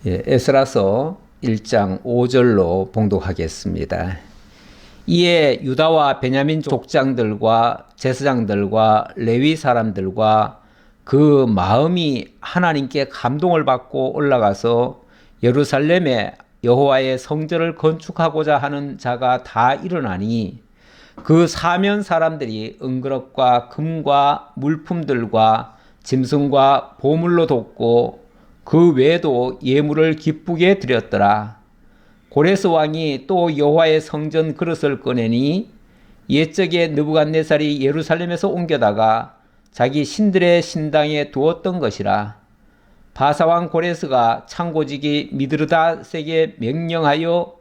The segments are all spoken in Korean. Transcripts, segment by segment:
에스라서 1장 5절로 봉독하겠습니다. 이에 유다와 베냐민 족장들과 제사장들과 레위 사람들과 그 마음이 하나님께 감동을 받고 올라가서 예루살렘에 여호와의 성전을 건축하고자 하는 자가 다 일어나니 그 사면 사람들이 은그릇과 금과 물품들과 짐승과 보물로 돕고 그 외에도 예물을 기쁘게 드렸더라. 고레스 왕이 또 여호와의 성전 그릇을 꺼내니 옛적에 느부갓네살이 예루살렘에서 옮겨다가 자기 신들의 신당에 두었던 것이라. 바사왕 고레스가 창고지기 미드르닷에게 명령하여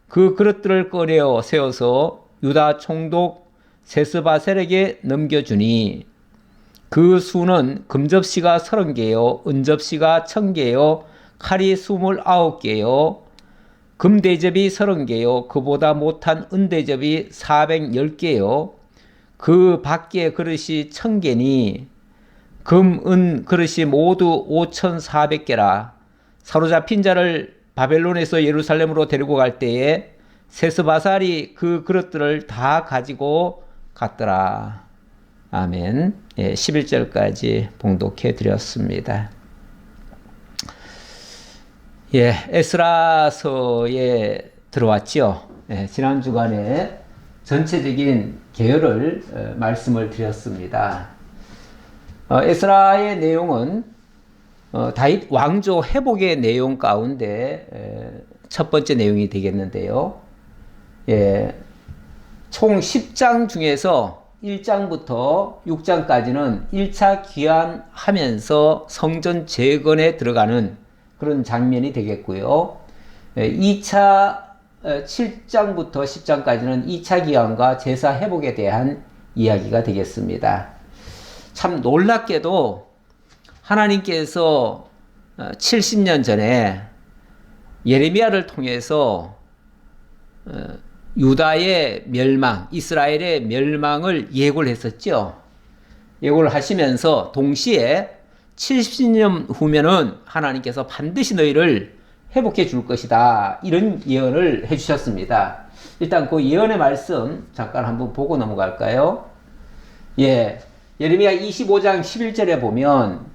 그 그릇들을 꺼내어 세워서 유다 총독 세스바셀에게 넘겨주니 그 수는 금접시가 30개요 은접시가 1000개요 칼이 29개요 금대접이 30개요 그보다 못한 은대접이 410개요 그 밖에 그릇이 1000개니 금, 은 그릇이 모두 5400개라. 사로잡힌 자를 바벨론에서 예루살렘으로 데리고 갈 때에 세스바살이 그 그릇들을 다 가지고 갔더라. 아멘. 11절까지 봉독해 드렸습니다. 에스라서에 들어왔죠. 지난 주간에 전체적인 계열을 말씀을 드렸습니다. 에스라의 내용은 다윗 왕조 회복의 내용 가운데 첫 번째 내용이 되겠는데요. 총 10장 중에서 1장부터 6장까지는 1차 귀환하면서 성전 재건에 들어가는 그런 장면이 되겠고요. 2차 7장부터 10장까지는 2차 귀환과 제사 회복에 대한 이야기가 되겠습니다. 참 놀랍게도 하나님께서 70년 전에 예레미야를 통해서 유다의 멸망, 이스라엘의 멸망을 예고를 했었죠. 예고를 하시면서 동시에 70년 후면은 하나님께서 반드시 너희를 회복해 줄 것이다. 이런 예언을 해 주셨습니다. 일단 그 예언의 말씀 잠깐 한번 보고 넘어갈까요? 예레미야 25장 11절에 보면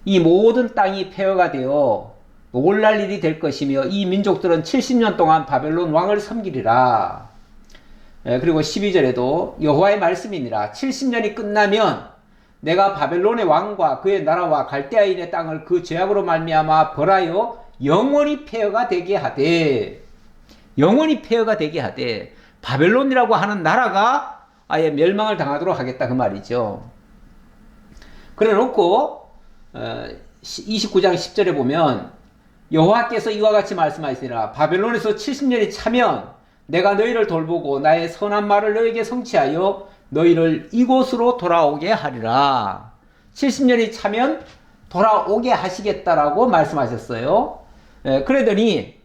이 모든 땅이 폐허가 되어 놀랄 일이 될 것이며 이 민족들은 70년 동안 바벨론 왕을 섬기리라. 그리고 12절에도 여호와의 말씀이니라. 70년이 끝나면 내가 바벨론의 왕과 그의 나라와 갈대아인의 땅을 그 죄악으로 말미암아 벌하여 영원히 폐허가 되게 하되 바벨론이라고 하는 나라가 아예 멸망을 당하도록 하겠다 그 말이죠. 그래 놓고 29장 10절에 보면 여호와께서 이와 같이 말씀하시니라. 바벨론에서 70년이 차면 내가 너희를 돌보고 나의 선한 말을 너희에게 성취하여 너희를 이곳으로 돌아오게 하리라. 70년이 차면 돌아오게 하시겠다라고 말씀하셨어요. 그러더니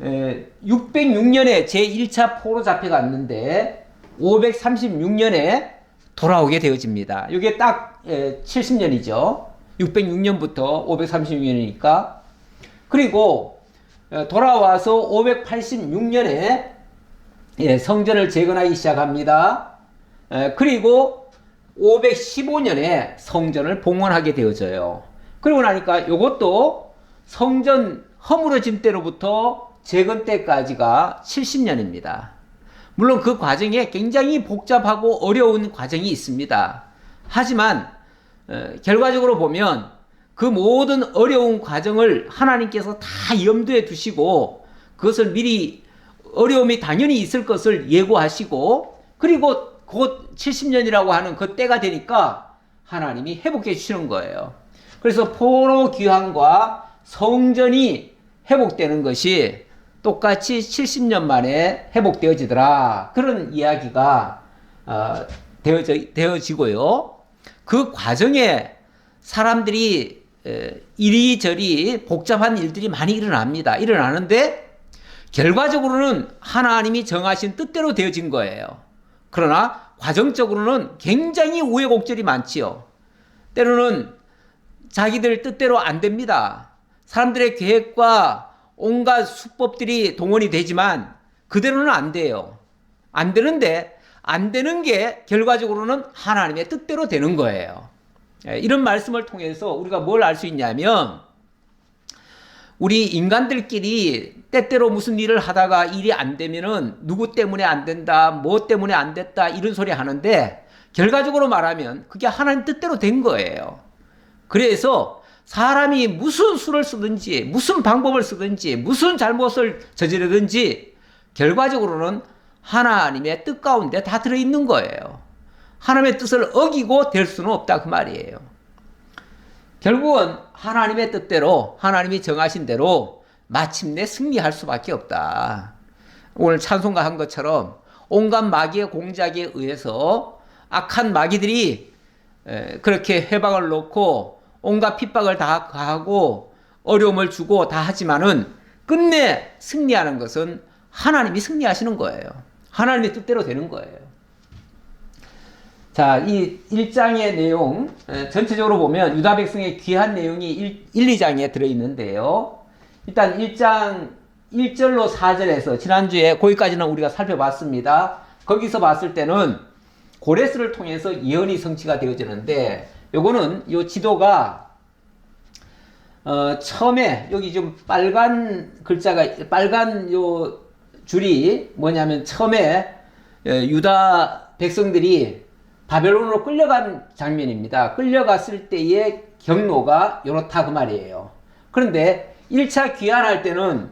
606년에 제1차 포로 잡혀갔는데 536년에 돌아오게 되어집니다. 이게 딱 70년이죠. 606년부터 536년이니까. 그리고 돌아와서 586년에 성전을 재건하기 시작합니다. 그리고 515년에 성전을 봉헌하게 되어져요. 그리고 나니까 이것도 성전 허물어짐 때로부터 재건 때까지가 70년입니다. 물론 그 과정에 굉장히 복잡하고 어려운 과정이 있습니다. 하지만 결과적으로 보면 그 모든 어려운 과정을 하나님께서 다 염두에 두시고 그것을 미리 어려움이 당연히 있을 것을 예고하시고 그리고 곧 70년이라고 하는 그 때가 되니까 하나님이 회복해 주시는 거예요. 그래서 포로 귀환과 성전이 회복되는 것이 똑같이 70년 만에 회복되어지더라. 그런 이야기가 되어지고요. 그 과정에 사람들이 이리저리 복잡한 일들이 많이 일어나는데 결과적으로는 하나님이 정하신 뜻대로 되어진 거예요. 그러나 과정적으로는 굉장히 우여곡절이 많지요. 때로는 자기들 뜻대로 안 됩니다. 사람들의 계획과 온갖 수법들이 동원이 되지만 그대로는 안 돼요. 안 되는데 안 되는 게 결과적으로는 하나님의 뜻대로 되는 거예요. 이런 말씀을 통해서 우리가 뭘 알 수 있냐면 우리 인간들끼리 때때로 무슨 일을 하다가 일이 안 되면은 누구 때문에 안 된다, 뭐 때문에 안 됐다 이런 소리 하는데 결과적으로 말하면 그게 하나님 뜻대로 된 거예요. 그래서 사람이 무슨 수를 쓰든지 무슨 방법을 쓰든지 무슨 잘못을 저지르든지 결과적으로는 하나님의 뜻 가운데 다 들어있는 거예요. 하나님의 뜻을 어기고 될 수는 없다 그 말이에요. 결국은 하나님의 뜻대로 하나님이 정하신 대로 마침내 승리할 수밖에 없다. 오늘 찬송가 한 것처럼 온갖 마귀의 공작에 의해서 악한 마귀들이 그렇게 해방을 놓고 온갖 핍박을 다 가하고 어려움을 주고 다 하지만은 끝내 승리하는 것은 하나님이 승리하시는 거예요. 하나님의 뜻대로 되는 거예요. 자, 이 1장의 내용 전체적으로 보면 유다 백성의 귀한 내용이 1, 2장에 들어있는데요. 일단 1장 1절로 4절에서 지난주에 거기까지는 우리가 살펴봤습니다. 거기서 봤을 때는 고레스를 통해서 예언이 성취가 되어지는데 요거는 요 지도가 처음에 여기 좀 빨간 글자가 빨간 요 줄이 뭐냐면 처음에 유다 백성들이 바벨론으로 끌려간 장면입니다. 끌려갔을 때의 경로가 요렇다 그 말이에요. 그런데 1차 귀환할 때는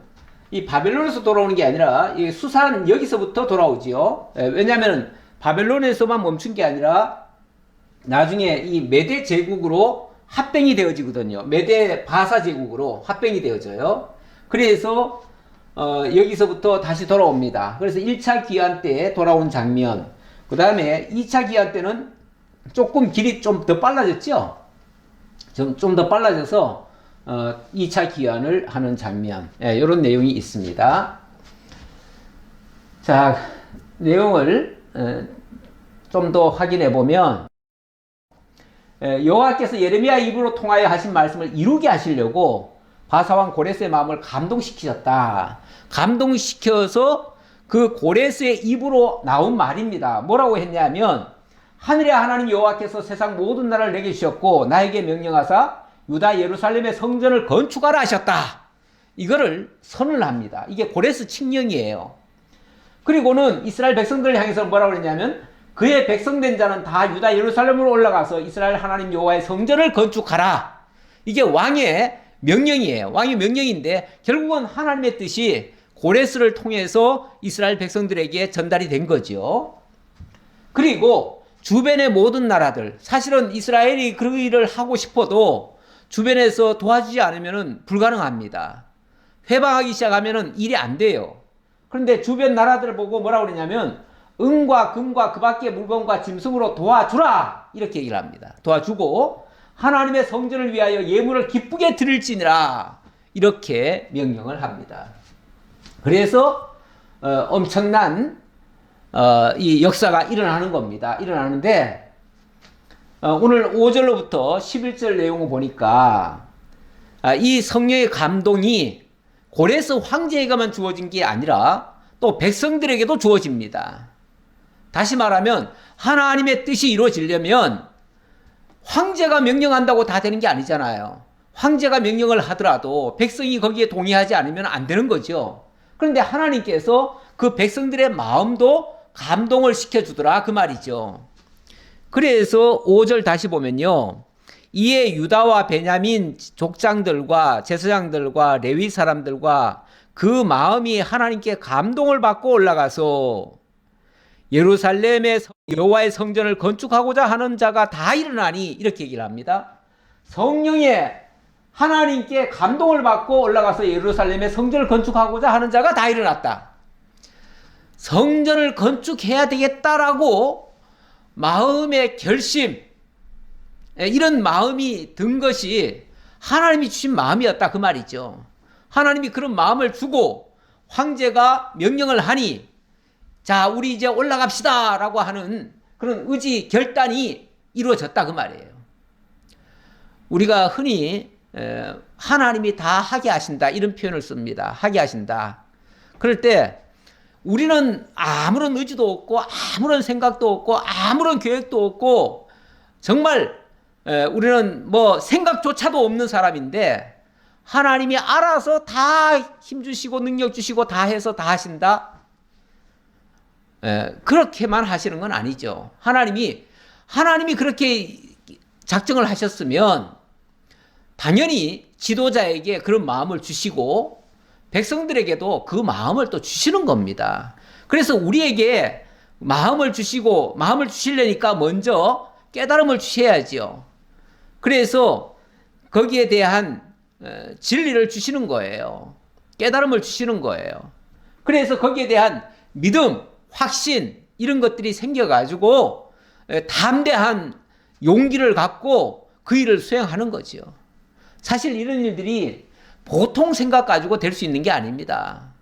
이 바벨론에서 돌아오는 게 아니라 이 수산 여기서부터 돌아오지요. 왜냐하면 바벨론에서만 멈춘 게 아니라 나중에 이 메대 제국으로 합병이 되어지거든요. 메대 바사 제국으로 합병이 되어져요. 그래서 여기서부터 다시 돌아옵니다. 그래서 1차 귀환 때 돌아온 장면, 그 다음에 2차 귀환 때는 조금 길이 좀 더 빨라졌죠. 좀 더 빨라져서 2차 귀환을 하는 장면, 이런 내용이 있습니다. 자, 내용을 좀 더 확인해 보면 여호와께서 예레미야 입으로 통하여 하신 말씀을 이루게 하시려고 바사왕 고레스의 마음을 감동시키셨다. 감동시켜서 그 고레스의 입으로 나온 말입니다. 뭐라고 했냐면 하늘의 하나님 여호와께서 세상 모든 나라를 내게 주셨고 나에게 명령하사 유다 예루살렘의 성전을 건축하라 하셨다. 이거를 선언을 합니다. 이게 고레스 칙령이에요. 그리고는 이스라엘 백성들을 향해서 뭐라고 그랬냐면 그의 백성된 자는 다 유다 예루살렘으로 올라가서 이스라엘 하나님 여호와의 성전을 건축하라. 이게 왕의 명령이에요. 왕의 명령인데 결국은 하나님의 뜻이 고레스를 통해서 이스라엘 백성들에게 전달이 된 거죠. 그리고 주변의 모든 나라들, 사실은 이스라엘이 그 일을 하고 싶어도 주변에서 도와주지 않으면 불가능합니다. 회방하기 시작하면 일이 안 돼요. 그런데 주변 나라들을 보고 뭐라고 그러냐면 은과 금과 그 밖의 물건과 짐승으로 도와주라 이렇게 얘기를 합니다. 도와주고 하나님의 성전을 위하여 예물을 기쁘게 드릴지니라 이렇게 명령을 합니다. 그래서 엄청난 이 역사가 일어나는 겁니다. 일어나는데 오늘 5절로부터 11절 내용을 보니까 이 성령의 감동이 고레스 황제에게만 주어진 게 아니라 또 백성들에게도 주어집니다. 다시 말하면 하나님의 뜻이 이루어지려면 황제가 명령한다고 다 되는 게 아니잖아요. 황제가 명령을 하더라도 백성이 거기에 동의하지 않으면 안 되는 거죠. 그런데 하나님께서 그 백성들의 마음도 감동을 시켜주더라 그 말이죠. 그래서 5절 다시 보면요. 이에 유다와 베냐민 족장들과 제사장들과 레위 사람들과 그 마음이 하나님께 감동을 받고 올라가서 예루살렘의 여호와의 성전을 건축하고자 하는 자가 다 일어나니 이렇게 얘기를 합니다. 성령의 하나님께 감동을 받고 올라가서 예루살렘의 성전을 건축하고자 하는 자가 다 일어났다. 성전을 건축해야 되겠다라고 마음의 결심, 이런 마음이 든 것이 하나님이 주신 마음이었다 그 말이죠. 하나님이 그런 마음을 주고 황제가 명령을 하니 자 우리 이제 올라갑시다 라고 하는 그런 의지 결단이 이루어졌다 그 말이에요. 우리가 흔히 하나님이 다 하게 하신다 이런 표현을 씁니다. 하게 하신다. 그럴 때 우리는 아무런 의지도 없고 아무런 생각도 없고 아무런 계획도 없고 정말 우리는 뭐 생각조차도 없는 사람인데 하나님이 알아서 다 힘주시고 능력 주시고 다 해서 다 하신다. 그렇게만 하시는 건 아니죠. 하나님이 그렇게 작정을 하셨으면 당연히 지도자에게 그런 마음을 주시고 백성들에게도 그 마음을 또 주시는 겁니다. 그래서 우리에게 마음을 주시고 마음을 주시려니까 먼저 깨달음을 주셔야죠. 그래서 거기에 대한 진리를 주시는 거예요. 깨달음을 주시는 거예요. 그래서 거기에 대한 믿음, 확신 이런 것들이 생겨가지고 담대한 용기를 갖고 그 일을 수행하는 거죠. 사실 이런 일들이 보통 생각 가지고 될 수 있는 게 아닙니다.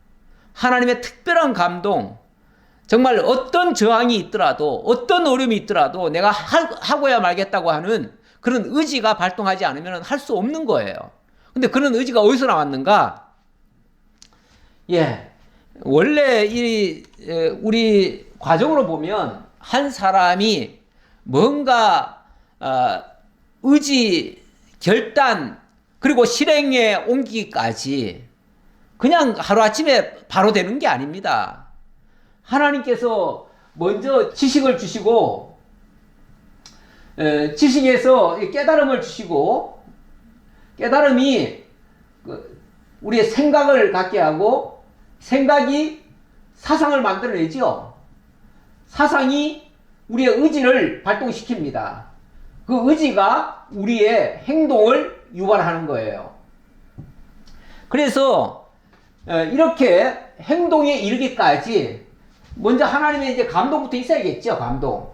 하나님의 특별한 감동, 정말 어떤 저항이 있더라도 어떤 어려움이 있더라도 내가 하고야 말겠다고 하는 그런 의지가 발동하지 않으면 할 수 없는 거예요. 근데 그런 의지가 어디서 나왔는가? 원래 우리 과정으로 보면 한 사람이 뭔가 의지, 결단 그리고 실행에 옮기기까지 그냥 하루아침에 바로 되는 게 아닙니다. 하나님께서 먼저 지식을 주시고 지식에서 깨달음을 주시고 깨달음이 우리의 생각을 갖게 하고 생각이 사상을 만들어내죠. 사상이 우리의 의지를 발동시킵니다. 그 의지가 우리의 행동을 유발하는 거예요. 그래서 이렇게 행동에 이르기까지 먼저 하나님의 이제 감동부터 있어야겠죠. 감동.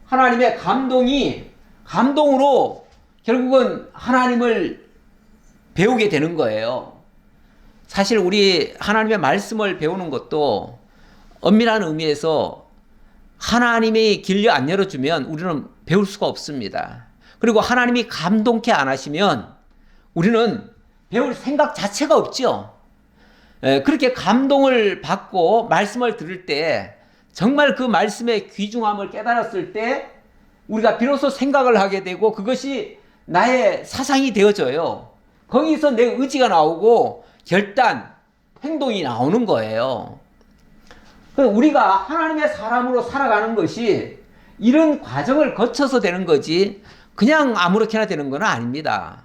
하나님의 감동으로 결국은 하나님을 배우게 되는 거예요. 사실 우리 하나님의 말씀을 배우는 것도 엄밀한 의미에서 하나님의 길을 안 열어주면 우리는 배울 수가 없습니다. 그리고 하나님이 감동케 안 하시면 우리는 배울 생각 자체가 없죠. 그렇게 감동을 받고 말씀을 들을 때 정말 그 말씀의 귀중함을 깨달았을 때 우리가 비로소 생각을 하게 되고 그것이 나의 사상이 되어져요. 거기서 내 의지가 나오고 결단, 행동이 나오는 거예요. 우리가 하나님의 사람으로 살아가는 것이 이런 과정을 거쳐서 되는 거지 그냥 아무렇게나 되는 건 아닙니다.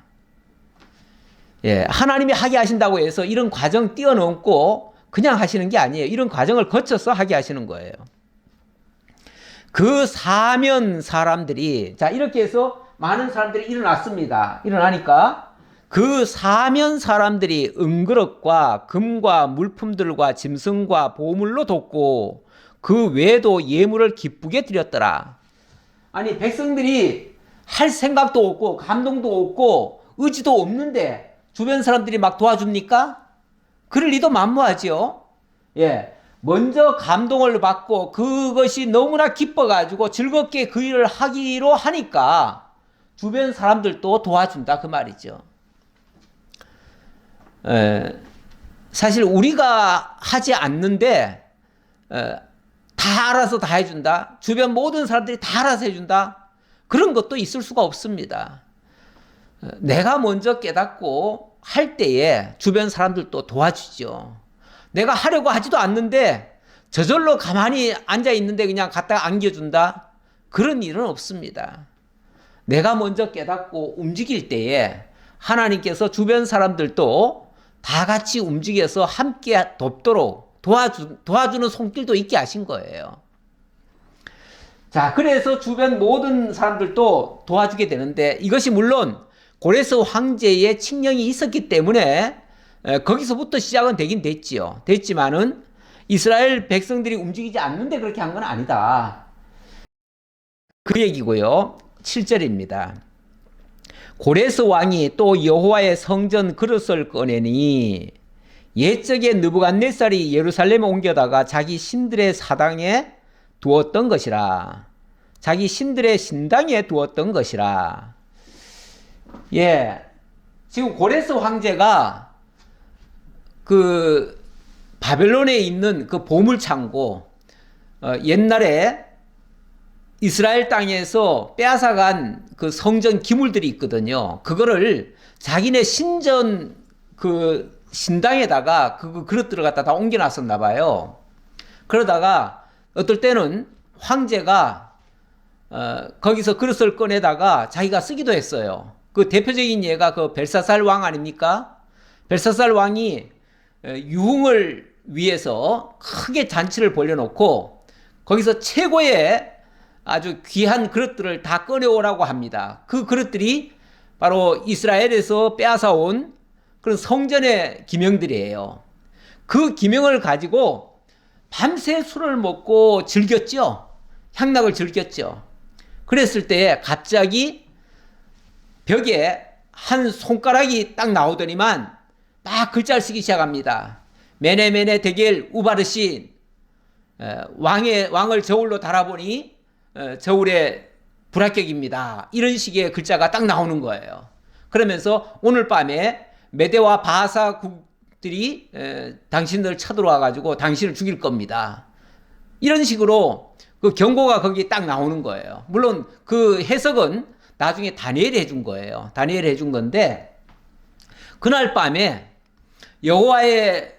하나님이 하게 하신다고 해서 이런 과정 뛰어넘고 그냥 하시는 게 아니에요. 이런 과정을 거쳐서 하게 하시는 거예요. 그 사면 사람들이 이렇게 해서 많은 사람들이 일어났습니다. 일어나니까 그 사면 사람들이 은그릇과 금과 물품들과 짐승과 보물로 돕고 그 외에도 예물을 기쁘게 드렸더라. 아니 백성들이 할 생각도 없고 감동도 없고 의지도 없는데 주변 사람들이 막 도와줍니까? 그럴 리도 만무하죠. 먼저 감동을 받고 그것이 너무나 기뻐가지고 즐겁게 그 일을 하기로 하니까 주변 사람들도 도와준다 그 말이죠. 사실 우리가 하지 않는데 다 알아서 다 해준다. 주변 모든 사람들이 다 알아서 해준다. 그런 것도 있을 수가 없습니다. 내가 먼저 깨닫고 할 때에 주변 사람들도 도와주죠. 내가 하려고 하지도 않는데 저절로 가만히 앉아 있는데 그냥 갖다가 안겨준다. 그런 일은 없습니다. 내가 먼저 깨닫고 움직일 때에 하나님께서 주변 사람들도 다 같이 움직여서 함께 돕도록 도와주는 손길도 있게 하신 거예요. 그래서 주변 모든 사람들도 도와주게 되는데 이것이 물론 고레스 황제의 칙령이 있었기 때문에 거기서부터 시작은 되긴 됐지요. 됐지만은 이스라엘 백성들이 움직이지 않는데 그렇게 한 건 아니다. 그 얘기고요. 7절입니다. 고레스 왕이 또 여호와의 성전 그릇을 꺼내니 옛적에 느부갓네살이 예루살렘에 옮겨다가 자기 신들의 사당에 두었던 것이라. 자기 신들의 신당에 두었던 것이라. 지금 고레스 황제가 그 바벨론에 있는 그 보물창고, 옛날에 이스라엘 땅에서 빼앗아간 그 성전 기물들이 있거든요. 그거를 자기네 신전 그 신당에다가 그 그릇들을 갖다 다 옮겨놨었나 봐요. 그러다가 어떨 때는 황제가 거기서 그릇을 꺼내다가 자기가 쓰기도 했어요. 그 대표적인 예가 그 벨사살 왕 아닙니까? 벨사살 왕이 유흥을 위해서 크게 잔치를 벌려놓고 거기서 최고의 아주 귀한 그릇들을 다 꺼내오라고 합니다. 그 그릇들이 바로 이스라엘에서 빼앗아온 그런 성전의 기명들이에요. 그 기명을 가지고 밤새 술을 먹고 즐겼죠. 향락을 즐겼죠. 그랬을 때 갑자기 벽에 한 손가락이 딱 나오더니만 막 글자를 쓰기 시작합니다. 메네메네 데겔 우바르신, 왕을 저울로 달아보니 저울의 불합격입니다. 이런 식의 글자가 딱 나오는 거예요. 그러면서 오늘 밤에 메대와 바하사국들이 당신을 쳐들어와 가지고 당신을 죽일 겁니다. 이런 식으로 그 경고가 거기 딱 나오는 거예요. 물론 그 해석은 나중에 다니엘이 해준 거예요. 다니엘이 해준 건데, 그날 밤에 여호와의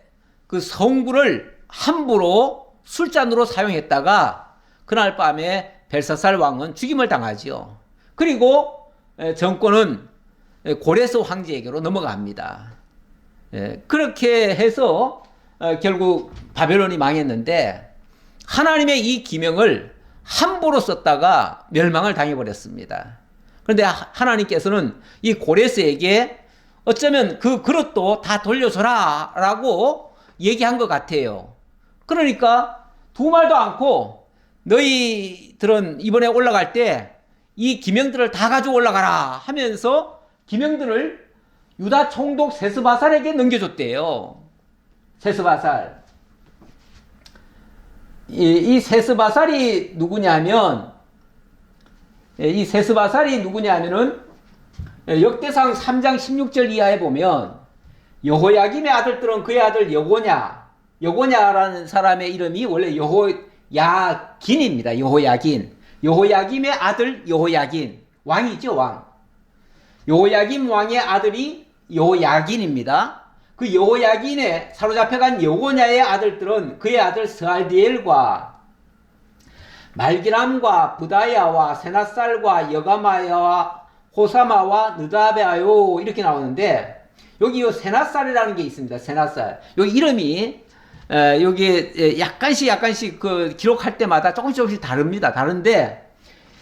그 성구를 함부로 술잔으로 사용했다가 그날 밤에 벨사살 왕은 죽임을 당하지요. 그리고 정권은 고레스 황제에게로 넘어갑니다. 그렇게 해서 결국 바벨론이 망했는데, 하나님의 이 기명을 함부로 썼다가 멸망을 당해버렸습니다. 그런데 하나님께서는 이 고레스에게 어쩌면 그 그릇도 다 돌려줘라 라고 얘기한 것 같아요. 그러니까 두 말도 않고 너희들은 이번에 올라갈 때 이 기명들을 다 가지고 올라가라 하면서 기명들을 유다 총독 세스바살에게 넘겨줬대요. 세스바살. 이 세스바살이 누구냐면, 역대상 3장 16절 이하에 보면 여호야김의 아들들은 그의 아들 여고냐라는 사람의 이름이 원래 여호야긴입니다. 여호야김의 아들 여호야긴, 왕이죠, 왕. 여호야김 왕의 아들이 여호야긴입니다. 그 여호야긴에 사로잡혀간 여고냐의 아들들은 그의 아들 스알디엘과 말기람과 부다야와 세낫살과 여가마야와 호사마와 느다베아요 이렇게 나오는데, 여기 요 세낫살이라는 게 있습니다. 세낫살. 여기 이름이 여기 약간씩 그 기록할 때마다 조금씩 다릅니다. 다른데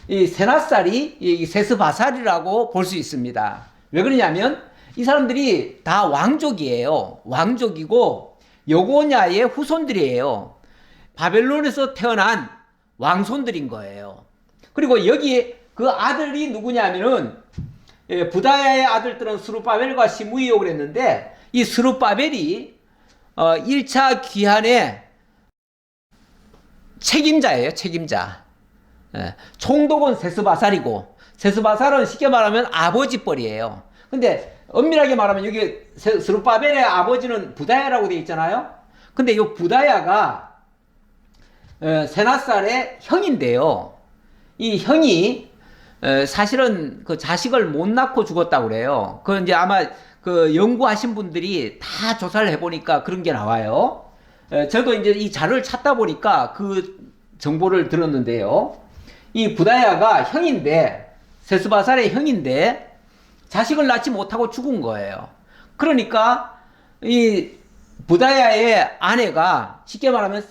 이 세낫살이 이 세스바살이라고 볼 수 있습니다. 왜 그러냐면 이 사람들이 다 왕족이에요. 왕족이고 여고냐의 후손들이에요. 바벨론에서 태어난 왕손들인 거예요. 그리고 여기 그 아들이 누구냐면은 부다야의 아들들은 스룹바벨과 시므이요 그랬는데, 이 스룹바벨이 1차 귀환의 책임자예요. 책임자. 총독은 세스바살이고, 세스바살은 쉽게 말하면 아버지 뻘이에요. 근데 엄밀하게 말하면 여기 스룹바벨의 아버지는 부다야라고 되어 있잖아요. 근데 이 부다야가 세낫살의 형인데요. 이 형이 사실은 그 자식을 못 낳고 죽었다고 그래요. 그 이제 아마 그 연구하신 분들이 다 조사를 해보니까 그런 게 나와요. 저도 이제 이 자료를 찾다 보니까 그 정보를 들었는데요. 이 부다야가 형인데, 세스바살의 형인데 자식을 낳지 못하고 죽은 거예요. 그러니까 이 부다야의 아내가 쉽게 말하면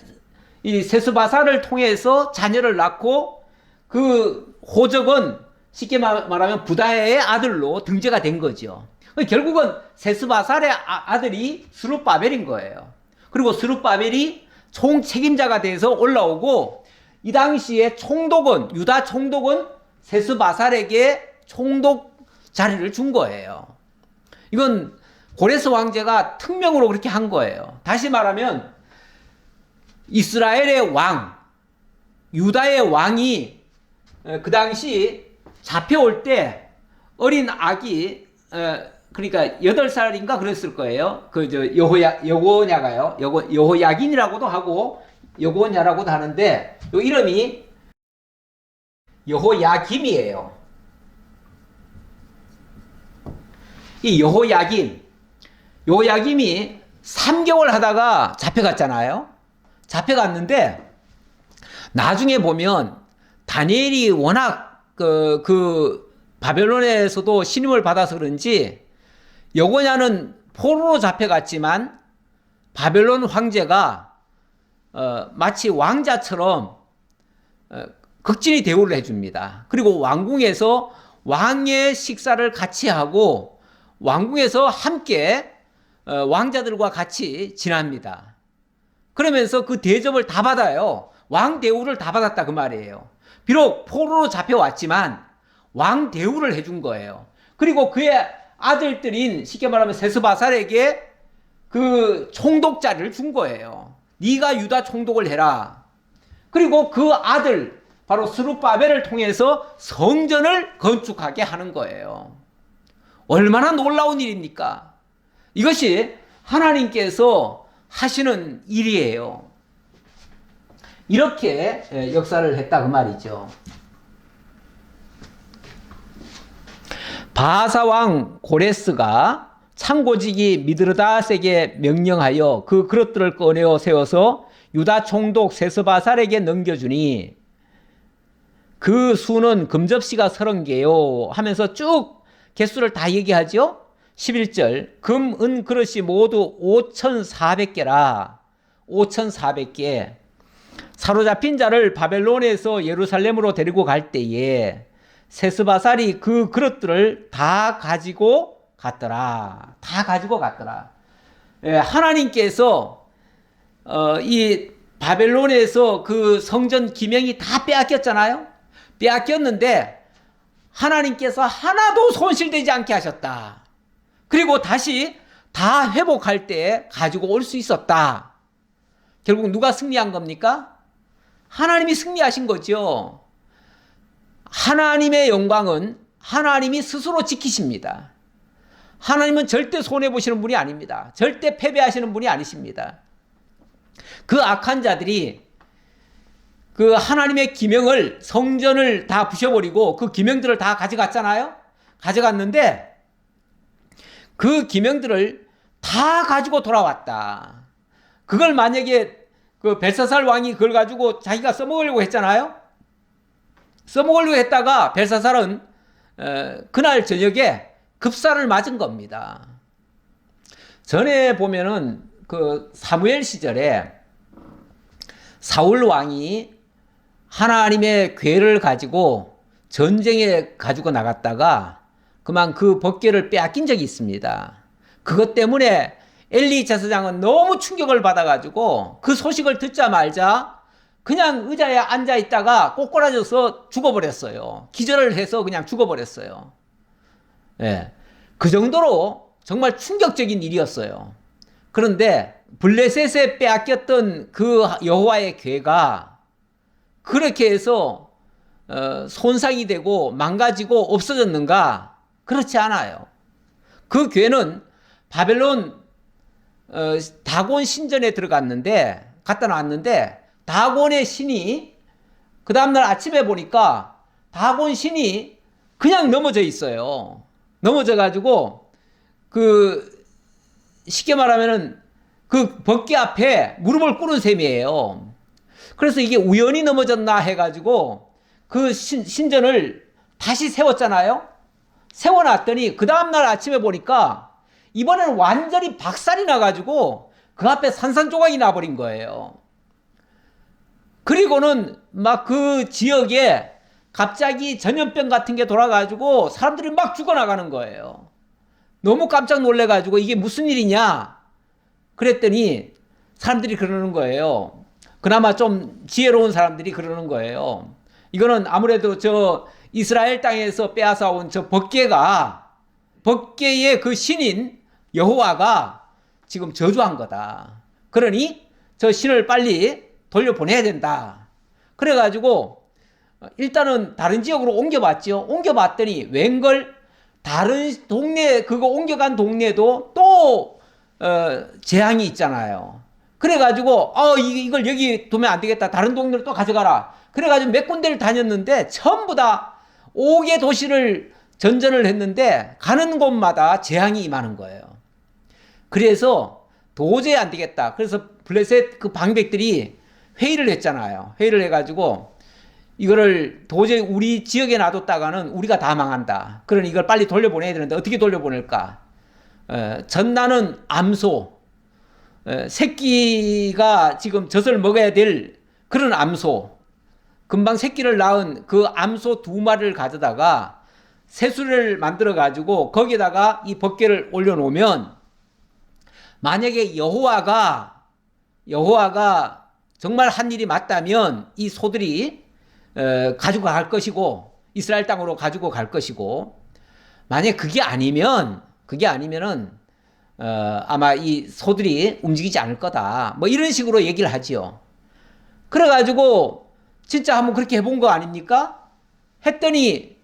이 세스바살을 통해서 자녀를 낳고, 그 호적은 쉽게 말하면 부다야의 아들로 등재가 된 거죠. 결국은 세스바살의 아들이 스룹바벨인 거예요. 그리고 스룹바벨이 총책임자가 돼서 올라오고, 이 당시에 총독은, 유다 총독은 세스바살에게 총독 자리를 준 거예요. 이건 고레스 황제가 특명으로 그렇게 한 거예요. 다시 말하면 이스라엘의 왕, 유다의 왕이 그 당시 잡혀올 때 어린 아기, 그러니까 8살인가 그랬을 거예요. 여고냐가요. 여호야긴이라고도 하고 여고냐라고도 하는데 요 이름이 여호야김이에요. 이 여호야김이 3개월 하다가 잡혀갔잖아요. 잡혀갔는데 나중에 보면 다니엘이 워낙 바벨론에서도 신임을 받아서 그런지 여고냐는 포로로 잡혀갔지만 바벨론 황제가 마치 왕자처럼 극진히 대우를 해줍니다. 그리고 왕궁에서 왕의 식사를 같이 하고 왕궁에서 함께 왕자들과 같이 지납니다. 그러면서 그 대접을 다 받아요. 왕 대우를 다 받았다 그 말이에요. 비록 포로로 잡혀왔지만 왕 대우를 해준 거예요. 그리고 그의 아들들인 쉽게 말하면 세스바살에게 그 총독자를 준 거예요. 네가 유다 총독을 해라. 그리고 그 아들 바로 스룹바벨을 통해서 성전을 건축하게 하는 거예요. 얼마나 놀라운 일입니까? 이것이 하나님께서 하시는 일이에요. 이렇게 역사를 했다 그 말이죠. 바하사왕 고레스가 창고지기 미드르닷에게 명령하여 그 그릇들을 꺼내어 세워서 유다 총독 세스바살에게 넘겨주니 그 수는 금접시가 30개요 하면서 쭉 개수를 다 얘기하죠. 11절 금, 은 그릇이 모두 5,400개라. 5,400개. 사로잡힌 자를 바벨론에서 예루살렘으로 데리고 갈 때에 세스바살이 그 그릇들을 다 가지고 갔더라. 다 가지고 갔더라. 하나님께서 이 바벨론에서 그 성전 기명이 다 빼앗겼잖아요. 빼앗겼는데 하나님께서 하나도 손실되지 않게 하셨다. 그리고 다시 다 회복할 때 가지고 올 수 있었다. 결국 누가 승리한 겁니까? 하나님이 승리하신 거죠. 하나님의 영광은 하나님이 스스로 지키십니다. 하나님은 절대 손해보시는 분이 아닙니다. 절대 패배하시는 분이 아니십니다. 그 악한 자들이 그 하나님의 기명을, 성전을 다 부셔버리고 그 기명들을 다 가져갔잖아요. 가져갔는데 그 기명들을 다 가지고 돌아왔다. 그걸 만약에 그 벨사살 왕이 그걸 가지고 자기가 써먹으려고 했잖아요. 써먹으려고 했다가 벨사살은 그날 저녁에 급사를 맞은 겁니다. 전에 보면은 그 사무엘 시절에 사울 왕이 하나님의 궤를 가지고 전쟁에 가지고 나갔다가 그만 그 법궤를 빼앗긴 적이 있습니다. 그것 때문에 엘리 제사장은 너무 충격을 받아가지고 그 소식을 듣자마자 그냥 의자에 앉아 있다가 꼬꾸라져서 죽어버렸어요. 기절을 해서 그냥 죽어버렸어요. 예, 그 정도로 정말 충격적인 일이었어요. 그런데 블레셋에 빼앗겼던 그 여호와의 궤가 그렇게 해서 손상이 되고 망가지고 없어졌는가? 그렇지 않아요. 그 궤는 바벨론 다곤 신전에 들어갔는데 갖다 놨는데 다곤의 신이 그 다음날 아침에 보니까 다곤 신이 그냥 넘어져 있어요. 넘어져 가지고 그 쉽게 말하면은 그 법궤 앞에 무릎을 꿇은 셈이에요. 그래서 이게 우연히 넘어졌나 해가지고 그 신전을 다시 세웠잖아요. 세워놨더니 그 다음날 아침에 보니까 이번에는 완전히 박살이 나가지고 그 앞에 산산조각이 나버린 거예요. 그리고는 막 그 지역에 갑자기 전염병 같은 게 돌아가지고 사람들이 막 죽어나가는 거예요. 너무 깜짝 놀래가지고 이게 무슨 일이냐 그랬더니 사람들이 그러는 거예요. 그나마 좀 지혜로운 사람들이 그러는 거예요. 이거는 아무래도 저 이스라엘 땅에서 빼앗아온 저 법궤의 그 신인 여호와가 지금 저주한 거다. 그러니 저 신을 빨리 돌려보내야 된다. 그래가지고 일단은 다른 지역으로 옮겨봤죠. 옮겨봤더니 웬걸 다른 동네 그거 옮겨간 동네도 또 재앙이 있잖아요. 그래가지고 이걸 여기 두면 안 되겠다. 다른 동네로 또 가져가라. 그래가지고 몇 군데를 다녔는데 전부 다 5개 도시를 전전을 했는데 가는 곳마다 재앙이 임하는 거예요. 그래서 도저히 안 되겠다. 그래서 블레셋 그 방백들이 회의를 했잖아요. 회의를 해가지고 이거를 도저히 우리 지역에 놔뒀다가는 우리가 다 망한다. 그러니 이걸 빨리 돌려보내야 되는데 어떻게 돌려보낼까? 전나는 암소, 새끼가 지금 젖을 먹어야 될 그런 암소, 금방 새끼를 낳은 그 암소 2마리를 가져다가 새수를 만들어 가지고 거기다가 이 법궤를 올려놓으면 만약에 여호와가 정말 한 일이 맞다면 이 소들이 가지고 갈 것이고 이스라엘 땅으로 가지고 갈 것이고, 만약 그게 아니면은 아마 이 소들이 움직이지 않을 거다. 뭐 이런 식으로 얘기를 하지요. 그래가지고 진짜 한번 그렇게 해본 거 아닙니까? 했더니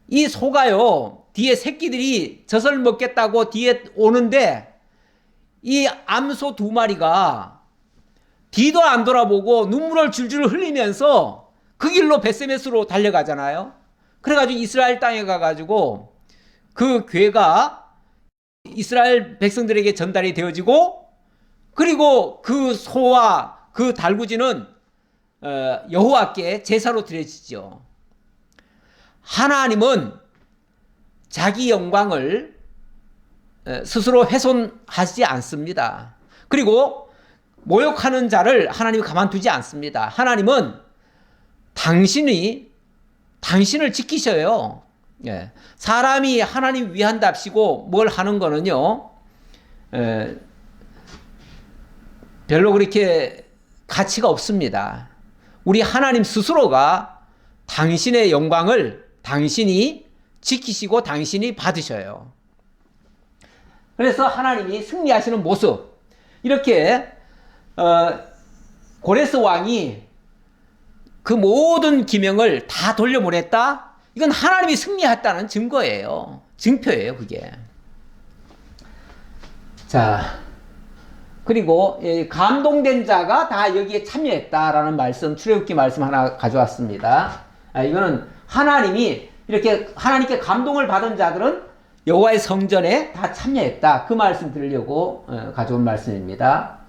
이 소가요, 뒤에 새끼들이 젖을 먹겠다고 뒤에 오는데 이 암소 2마리가 뒤도 안 돌아보고 눈물을 줄줄 흘리면서 그 길로 베세메스로 달려가잖아요. 그래가지고 이스라엘 땅에 가가지고 그 괴가 이스라엘 백성들에게 전달이 되어지고, 그리고 그 소와 그 달구지는 여호와께 제사로 드려지죠. 하나님은 자기 영광을 스스로 훼손하지 않습니다. 그리고 모욕하는 자를 하나님이 가만두지 않습니다. 하나님은 당신을 지키셔요. 예. 사람이 하나님 위한답시고 뭘 하는 거는요, 별로 그렇게 가치가 없습니다. 우리 하나님 스스로가 당신의 영광을 당신이 지키시고 당신이 받으셔요. 그래서 하나님이 승리하시는 모습, 이렇게 고레스 왕이 그 모든 기명을 다 돌려보냈다? 이건 하나님이 승리했다는 증거예요. 증표예요, 그게. 자, 그리고 감동된 자가 다 여기에 참여했다라는 말씀, 출애굽기 말씀 하나 가져왔습니다. 이거는 하나님이 이렇게 하나님께 감동을 받은 자들은 여호와의 성전에 다 참여했다. 그 말씀 드리려고 가져온 말씀입니다.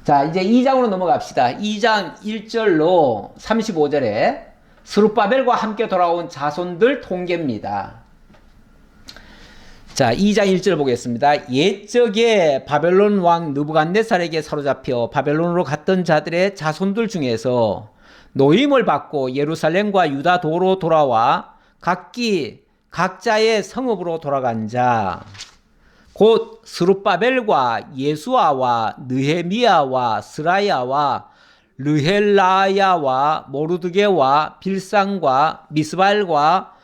자, 이제 2장으로 넘어갑시다. 2장 1절로 35절에 스룹바벨과 함께 돌아온 자손들 통계입니다. 자, 2장 1절 보겠습니다. 옛적에 바벨론 왕 느부갓네살에게 사로잡혀 바벨론으로 갔던 자들의 자손들 중에서 노임을 받고 예루살렘과 유다 도로 돌아와 각자의 성읍으로 돌아간 자, 곧 스룹바벨과 예수아와 느헤미야와 스라야와 르헬라야와 모르드게와 빌상과 미스발과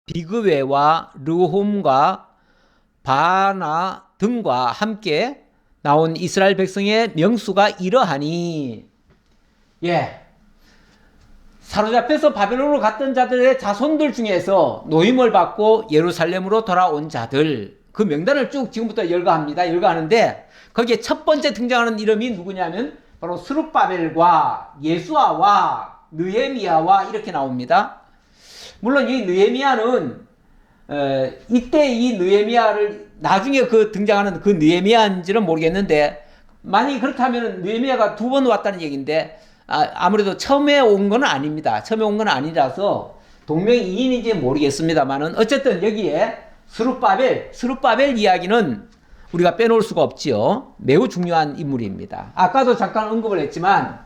비그웨와 르홈과 바나 등과 함께 나온 이스라엘 백성의 명수가 이러하니, 사로잡혀서 바벨론으로 갔던 자들의 자손들 중에서 노임을 받고 예루살렘으로 돌아온 자들, 그 명단을 쭉 지금부터 열거하는데 거기에 첫 번째 등장하는 이름이 누구냐면 바로 스룹바벨과 예수아와 느헤미야와 이렇게 나옵니다. 물론 이 느헤미야는 이때 이 느헤미야를 나중에 그 등장하는 그 느헤미야인지는 모르겠는데, 만약에 그렇다면 느헤미야가 2번 왔다는 얘기인데 아무래도 처음에 온 건 아닙니다. 처음에 온 건 아니라서 동명이인인지 모르겠습니다만은 어쨌든 여기에 스룹바벨 이야기는 우리가 빼놓을 수가 없지요. 매우 중요한 인물입니다. 아까도 잠깐 언급을 했지만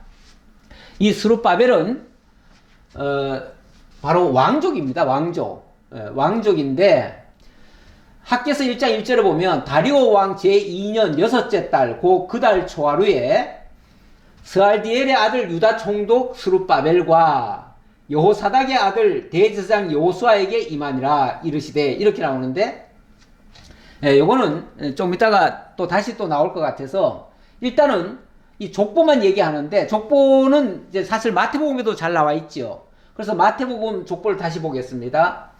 이 스룹바벨은 바로 왕족입니다. 왕족인데 학개서 1장 1절에 보면 다리오 왕 제2년 6째 달 그 달 초하루에 스알디엘의 아들 유다 총독 스룹바벨과 여호사닥의 아들 대제사장 여호수아에게 임하니라 이르시되, 이렇게 나오는데, 요거는 좀 이따가 다시 나올 것 같아서 일단은 이 족보만 얘기하는데, 족보는 이제 사실 마태복음에도 잘 나와 있죠. 그래서 마태복음 족보를 다시 보겠습니다.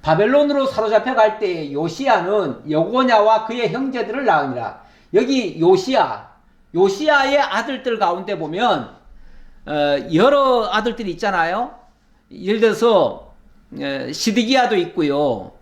바벨론으로 사로잡혀 갈 때 요시야는 여고냐와 그의 형제들을 낳으니라. 여기 요시야의 아들들 가운데 보면 여러 아들들이 있잖아요. 예를 들어서 시드기야도 있고요,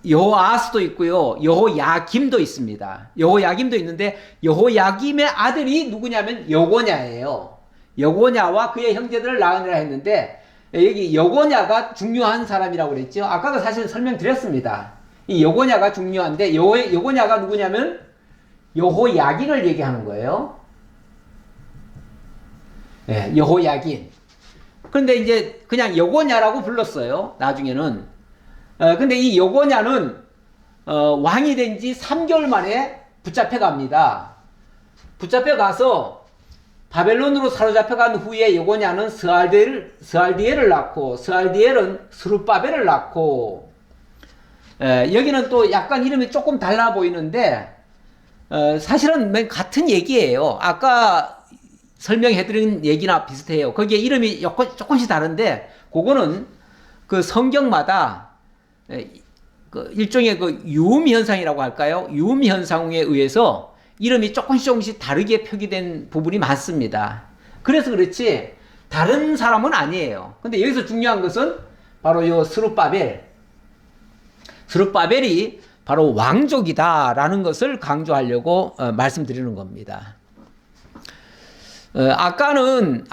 여호아스도 있고요, 여호야김도 있습니다. 여호야김도 있는데 여호야김의 아들이 누구냐면 여고냐예요. 여고냐와 그의 형제들을 낳으니라 했는데 여기 여고냐가 중요한 사람이라고 그랬죠. 아까도 사실 설명드렸습니다. 이 여고냐가 중요한데 여고냐가 누구냐면 여호야긴을 얘기하는 거예요. 네, 여호야긴. 그런데 이제 그냥 여고냐라고 불렀어요. 나중에는. 근데 이 여고냐는 왕이 된 지 3개월 만에 붙잡혀 갑니다. 붙잡혀 가서 바벨론으로 사로잡혀간 후에 여고냐는 스알디엘을 낳고, 스알디엘은 스룹바벨을 낳고, 여기는 또 약간 이름이 조금 달라 보이는데 사실은 맨 같은 얘기예요. 아까 설명해드린 얘기나 비슷해요. 거기에 이름이 조금씩 다른데 그거는 그 성경마다 그 일종의 그 유음 현상이라고 할까요? 유음 현상에 의해서 이름이 조금씩 다르게 표기된 부분이 많습니다. 그래서 그렇지 다른 사람은 아니에요. 근데 여기서 중요한 것은 바로 요 스룹바벨이 바로 왕족이다라는 것을 강조하려고 말씀드리는 겁니다. 아까는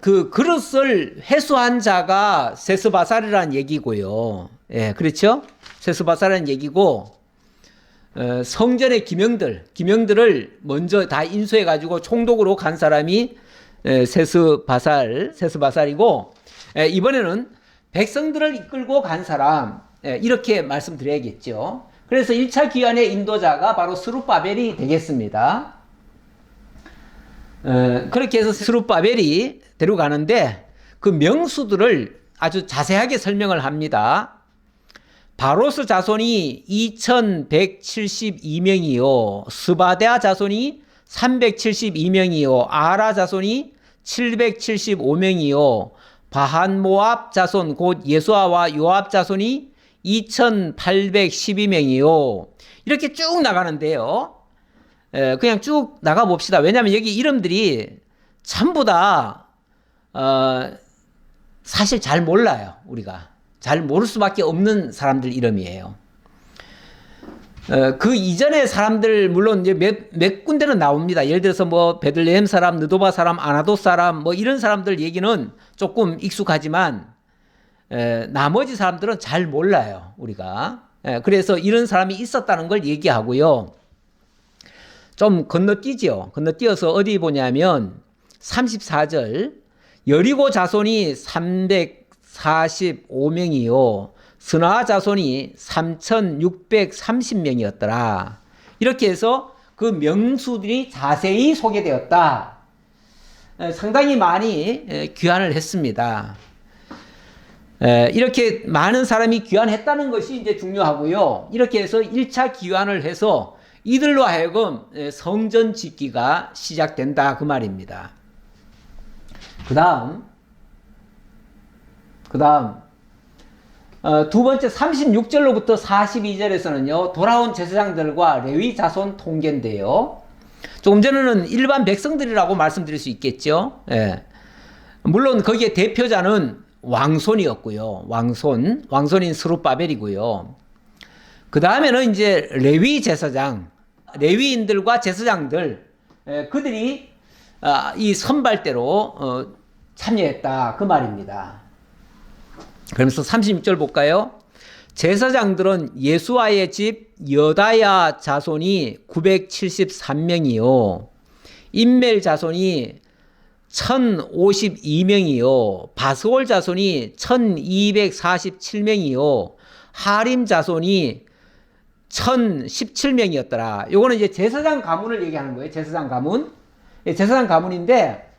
그 그릇을 회수한 자가 세스바살이라는 얘기고요. 예, 그렇죠? 세스바살이라는 얘기고, 성전의 기명들을 먼저 다 인수해가지고 총독으로 간 사람이 세스바살이고, 이번에는 백성들을 이끌고 간 사람, 이렇게 말씀드려야겠죠. 그래서 1차 귀환의 인도자가 바로 스룹바벨이 되겠습니다. 그렇게 해서 스룹바벨이 데려가는데 그 명수들을 아주 자세하게 설명을 합니다. 바로스 자손이 2172명이요. 스바데아 자손이 372명이요. 아라 자손이 775명이요. 바한모압 자손 곧 예수아와 요압 자손이 2812명이요. 이렇게 쭉 나가는데요. 그냥 쭉 나가 봅시다. 왜냐하면 여기 이름들이 전부 다 사실 잘 몰라요. 우리가 잘 모를 수밖에 없는 사람들 이름이에요. 그 이전의 사람들 물론 이제 몇 군데는 나옵니다. 예를 들어서 뭐 베들레헴 사람, 느도바 사람, 아나도 사람 뭐 이런 사람들 얘기는 조금 익숙하지만 나머지 사람들은 잘 몰라요. 우리가. 그래서 이런 사람이 있었다는 걸 얘기하고요. 좀 건너뛰어서 어디 보냐면 34절 여리고 자손이 345명이요. 스나아 자손이 3630명이었더라. 이렇게 해서 그 명수들이 자세히 소개되었다. 상당히 많이 귀환을 했습니다. 이렇게 많은 사람이 귀환했다는 것이 이제 중요하고요. 이렇게 해서 1차 귀환을 해서 이들로 하여금 성전 짓기가 시작된다 그 말입니다. 그 다음 두 번째 36절로부터 42절에서는요 돌아온 제사장들과 레위 자손 통계인데요. 조금 전에는 일반 백성들이라고 말씀드릴 수 있겠죠. 물론 거기에 대표자는 왕손이었고요. 왕손인 스룹바벨이고요. 그 다음에는 이제 레위인들과 제사장들, 그들이 이 선발대로 참여했다 그 말입니다. 그러면서 36절 볼까요? 제사장들은 예수아의 집 여다야 자손이 973명이요. 인멜 자손이 1052명이요. 바스올 자손이 1247명이요. 하림 자손이 1017명이었더라. 요거는 이제 제사장 가문을 얘기하는 거예요. 제사장 가문인데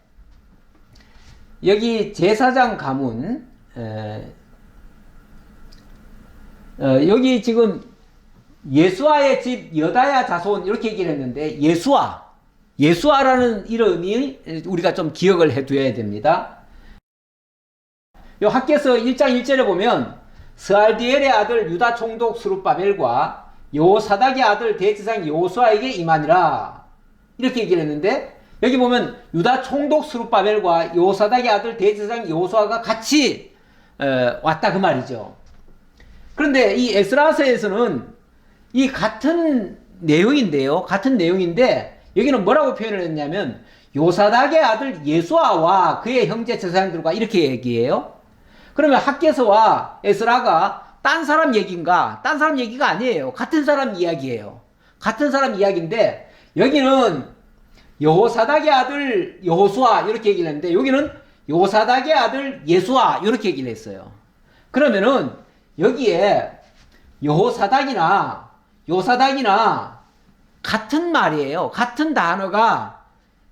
여기 제사장 가문 여기 지금 예수아의 집 여다야 자손 이렇게 얘기를 했는데 예수아라는 이름이 우리가 좀 기억을 해두어야 됩니다. 요 학개서 1장 1절에 보면 스알디엘의 아들 유다 총독 스룹바벨과 여호사닥의 아들 대제사장 여호수아에게 임하니라. 이렇게 얘기를 했는데 여기 보면 유다 총독 스룹바벨과 여호사닥의 아들 대제사장 여호수아가 같이 왔다 그 말이죠. 그런데 이 에스라서에서는 이 같은 내용인데요. 같은 내용인데 여기는 뭐라고 표현을 했냐면 요사닥의 아들 예수아와 그의 형제 제사장들과 이렇게 얘기해요. 그러면 학개서와 에스라가 딴 사람 얘기인가? 딴 사람 얘기가 아니에요. 같은 사람 이야기예요. 같은 사람 이야기인데 여기는 여호사닥의 아들 여호수아 이렇게 얘기를 했는데 여기는 요사닥의 아들 예수아 이렇게 얘기를 했어요. 그러면은 여기에 여호사닥이나 요사닥이나 같은 말이에요. 같은 단어가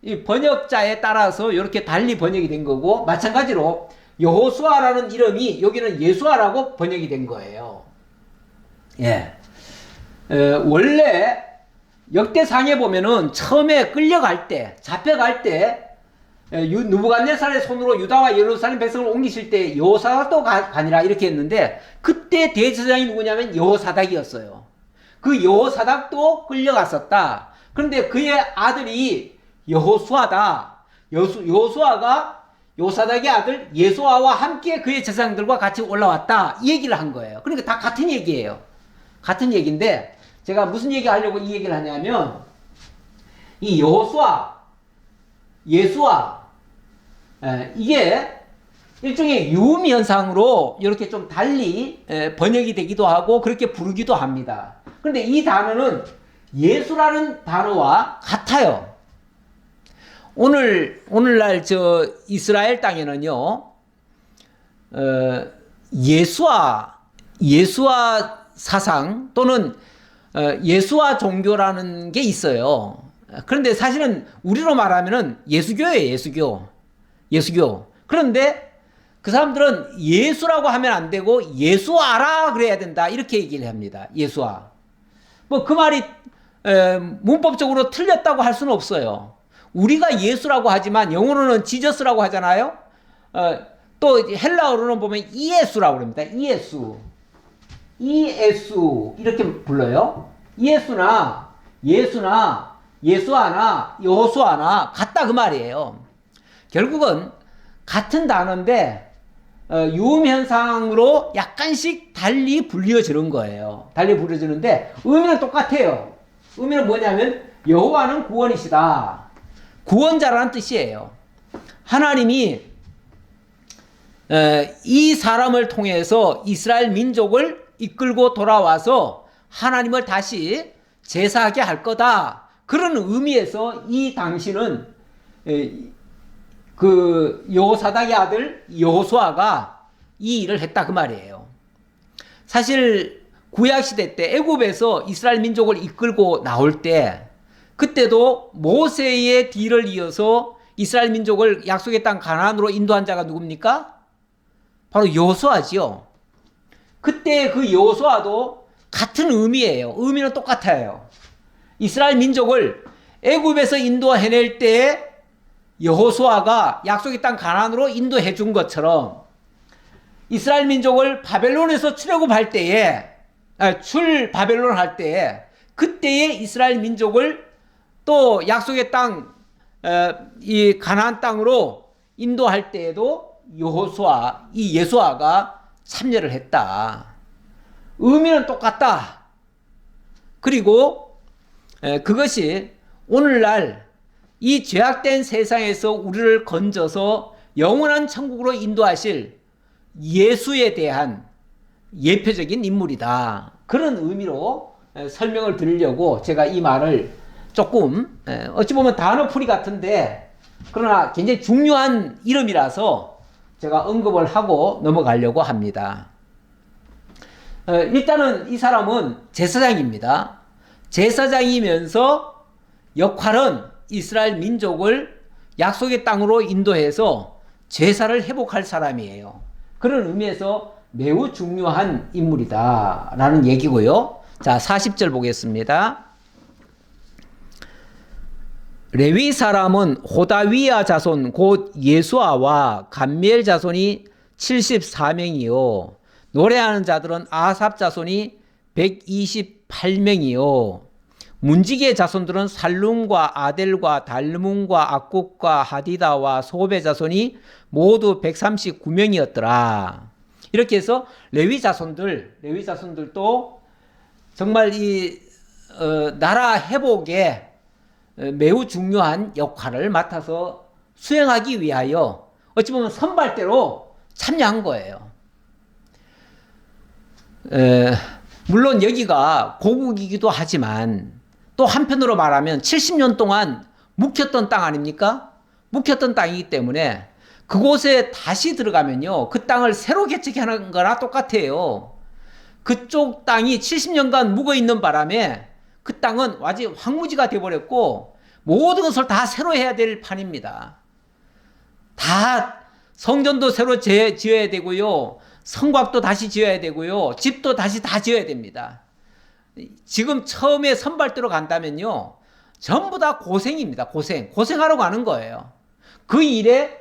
이 번역자에 따라서 이렇게 달리 번역이 된 거고 마찬가지로 여호수아라는 이름이 여기는 예수아라고 번역이 된 거예요. 예. 원래 역대상에 보면은 처음에 끌려갈 때, 잡혀갈 때 느부갓네살의 손으로 유다와 예루살렘 백성을 옮기실 때 여호사닥도 가니라 이렇게 했는데 그때 대제사장이 누구냐면 여호사닥이었어요. 그 여호사닥도 끌려갔었다. 그런데 그의 아들이 여호수아다. 여호수아가 요사닥의 아들 예수아와 함께 그의 제사장들과 같이 올라왔다. 이 얘기를 한 거예요. 그러니까 다 같은 얘기예요. 같은 얘기인데 제가 무슨 얘기 하려고 이 얘기를 하냐면 이 여호수아, 예수아 이게 일종의 유음 현상으로 이렇게 좀 달리 번역이 되기도 하고 그렇게 부르기도 합니다. 그런데 이 단어는 예수라는 단어와 같아요. 오늘날 저 이스라엘 땅에는요, 예수아 사상 또는 예수아 종교라는 게 있어요. 그런데 사실은 우리로 말하면은 예수교예요, 예수교. 그런데 그 사람들은 예수라고 하면 안 되고 예수아라 그래야 된다 이렇게 얘기를 합니다. 예수아. 뭐 그 말이 문법적으로 틀렸다고 할 수는 없어요. 우리가 예수라고 하지만 영어로는 지저스라고 하잖아요. 또 헬라어로는 보면 이예수라고 합니다. 이예수 이렇게 불러요. 이예수나 예수나 예수아나 여호수아나 같다 그 말이에요. 결국은 같은 단어인데 유음 현상으로 약간씩 달리 불려지는 거예요. 달리 불려지는데 의미는 똑같아요. 의미는 뭐냐면 여호와는 구원이시다. 구원자라는 뜻이에요. 하나님이 이 사람을 통해서 이스라엘 민족을 이끌고 돌아와서 하나님을 다시 제사하게 할 거다. 그런 의미에서 이 당시는 그 여호사닥의 아들 여호수아가 이 일을 했다 그 말이에요. 사실 구약시대 때 애굽에서 이스라엘 민족을 이끌고 나올 때 그때도 모세의 뒤를 이어서 이스라엘 민족을 약속의 땅 가나안으로 인도한 자가 누굽니까? 바로 여호수아지요. 그때 그 여호수아도 같은 의미예요. 의미는 똑같아요. 이스라엘 민족을 애굽에서 인도해낼 때에 여호수아가 약속의 땅 가나안으로 인도해 준 것처럼 이스라엘 민족을 바벨론에서 출애굽할 때에 바벨론 할 때에 그때의 이스라엘 민족을 또 약속의 땅 이 가나안 땅으로 인도할 때에도 여호수아 이 예수아가 참여를 했다. 의미는 똑같다. 그리고 그것이 오늘날 이 죄악된 세상에서 우리를 건져서 영원한 천국으로 인도하실 예수에 대한 예표적인 인물이다. 그런 의미로 설명을 드리려고 제가 이 말을 조금 어찌 보면 단어풀이 같은데 그러나 굉장히 중요한 이름이라서 제가 언급을 하고 넘어가려고 합니다. 일단은 이 사람은 제사장입니다. 제사장이면서 역할은 이스라엘 민족을 약속의 땅으로 인도해서 제사를 회복할 사람이에요. 그런 의미에서 매우 중요한 인물이다 라는 얘기고요. 자, 40절 보겠습니다. 레위 사람은 호다위야 자손 곧 예수아와 감미엘 자손이 74명이요 노래하는 자들은 아삽 자손이 128명이요. 문지기의 자손들은 살룸과 아델과 달문과 악국과 하디다와 소베 자손이 모두 139명이었더라. 이렇게 해서 레위 자손들도 정말 이 나라 회복에 매우 중요한 역할을 맡아서 수행하기 위하여 어찌 보면 선발대로 참여한 거예요. 물론 여기가 고국이기도 하지만 또 한편으로 말하면 70년 동안 묵혔던 땅 아닙니까? 묵혔던 땅이기 때문에 그곳에 다시 들어가면요, 그 땅을 새로 개척하는 거나 똑같아요. 그쪽 땅이 70년간 묵어 있는 바람에 그 땅은 완전히 황무지가 되어버렸고 모든 것을 다 새로 해야 될 판입니다. 다 성전도 새로 지어야 되고요, 성곽도 다시 지어야 되고요, 집도 다시 다 지어야 됩니다. 지금 처음에 선발대로 간다면요, 전부 다 고생입니다. 고생하러 가는 거예요. 그 일에